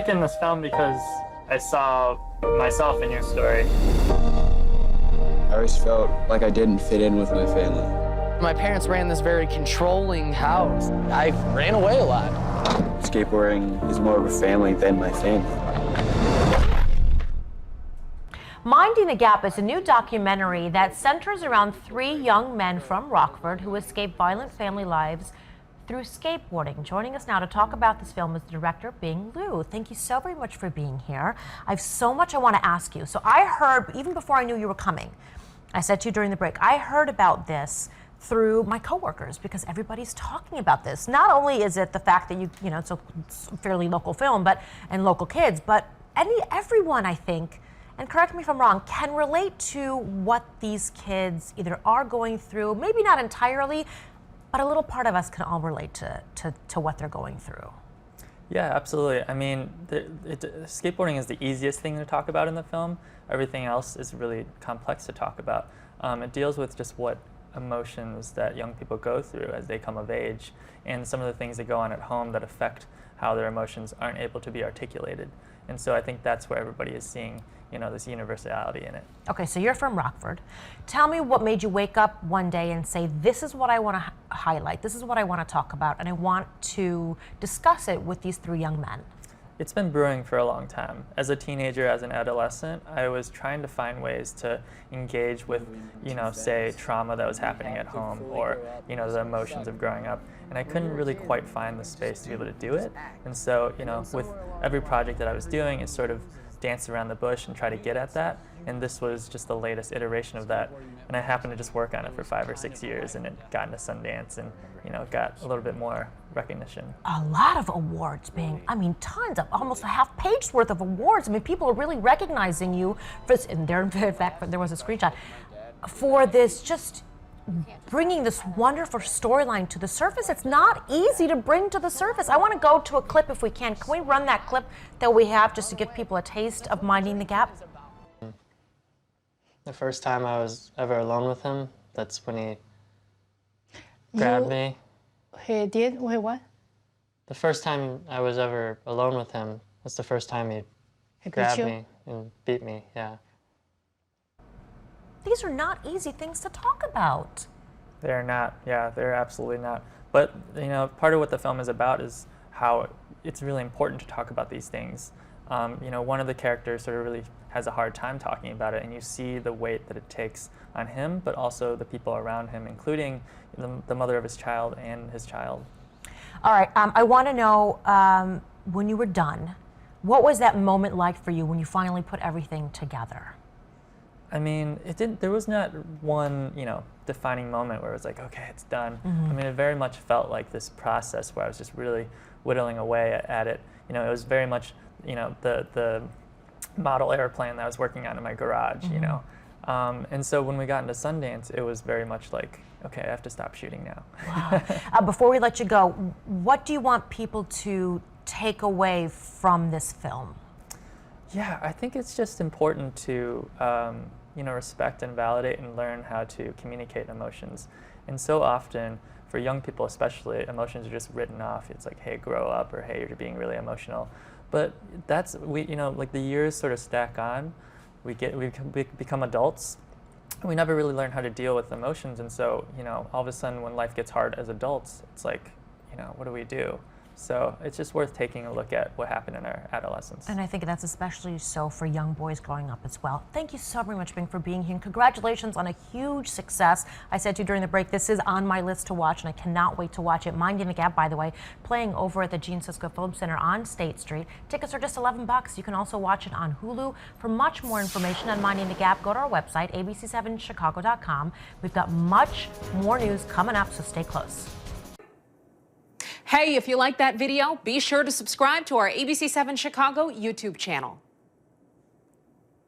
making this film because I saw myself in your story. I always felt like I didn't fit in with my family. My parents ran this very controlling house. I ran away a lot. Skateboarding is more of a family than my family. Minding the Gap is a new documentary that centers around 3 young men from Rockford who escaped violent family lives through skateboarding. Joining us now to talk about this film is the director, Bing Liu. Thank you so very much for being here. I have so much I want to ask you. So I heard, even before I knew you were coming, I said to you during the break, I heard about this through my coworkers because everybody's talking about this. Not only is it the fact that you know, it's a fairly local film, and local kids, but everyone, I think, and correct me if I'm wrong, can relate to what these kids either are going through, maybe not entirely, but a little part of us can all relate to what they're going through. Yeah, absolutely. I mean, skateboarding is the easiest thing to talk about in the film. Everything else is really complex to talk about. It deals with just what emotions that young people go through as they come of age, and some of the things that go on at home that affect how their emotions aren't able to be articulated. And so I think that's where everybody is seeing, you know, this universality in it. Okay, so you're from Rockford. Tell me what made you wake up one day and say, this is what I want to highlight, this is what I want to talk about, and I want to discuss it with these 3 young men. It's been brewing for a long time. As a teenager, as an adolescent, I was trying to find ways to engage with, you know, say, trauma that was happening at home, or, you know, the emotions of growing up. And I couldn't really quite find the space to be able to do it. And so, you know, with every project that I was doing, it sort of danced around the bush and try to get at that. And this was just the latest iteration of that. And I happened to just work on it for 5 or 6 years, and it got into Sundance and, you know, got a little bit more recognition. A lot of awards being, I mean, tons of, almost a half-page worth of awards. I mean, people are really recognizing you for this, and there, in fact, there was a screenshot, for this, just bringing this wonderful storyline to the surface. It's not easy to bring to the surface. I want to go to a clip if we can. Can we run that clip that we have just to give people a taste of Minding the Gap? The first time I was ever alone with him, that's when he grabbed me. He did? Wait, what? The first time I was ever alone with him, that's the first time he grabbed me and beat me, yeah. These are not easy things to talk about. They're not, yeah, they're absolutely not. But, you know, part of what the film is about is how it's really important to talk about these things. You know, one of the characters sort of really has a hard time talking about it, and you see the weight that it takes on him, but also the people around him, including the mother of his child and his child. All right, I want to know, when you were done, what was that moment like for you when you finally put everything together? I mean, there was not one, you know, defining moment where it was like, okay, it's done. I mean, it very much felt like this process where I was just really whittling away at it. You know, it was very much, you know, the model airplane that I was working on in my garage, you know. And so when we got into Sundance, it was very much like, okay, I have to stop shooting now. Wow. Before we let you go, what do you want people to take away from this film? Yeah, I think it's just important to, you know, respect and validate and learn how to communicate emotions. And so often, for young people especially, emotions are just written off. It's like, hey, grow up, or hey, you're being really emotional. But that's, you know, like the years sort of stack on. We become adults. We never really learn how to deal with emotions. And so, you know, all of a sudden when life gets hard as adults, it's like, you know, what do we do? So it's just worth taking a look at what happened in our adolescence. And I think that's especially so for young boys growing up as well. Thank you so very much, Bing, for being here. And congratulations on a huge success. I said to you during the break, this is on my list to watch, and I cannot wait to watch it. Minding the Gap, by the way, playing over at the Gene Sisco Film Center on State Street. Tickets are just $11. You can also watch it on Hulu. For much more information on Minding the Gap, go to our website, abc7chicago.com. We've got much more news coming up, so stay close. Hey, if you like that video, be sure to subscribe to our ABC7 Chicago YouTube channel.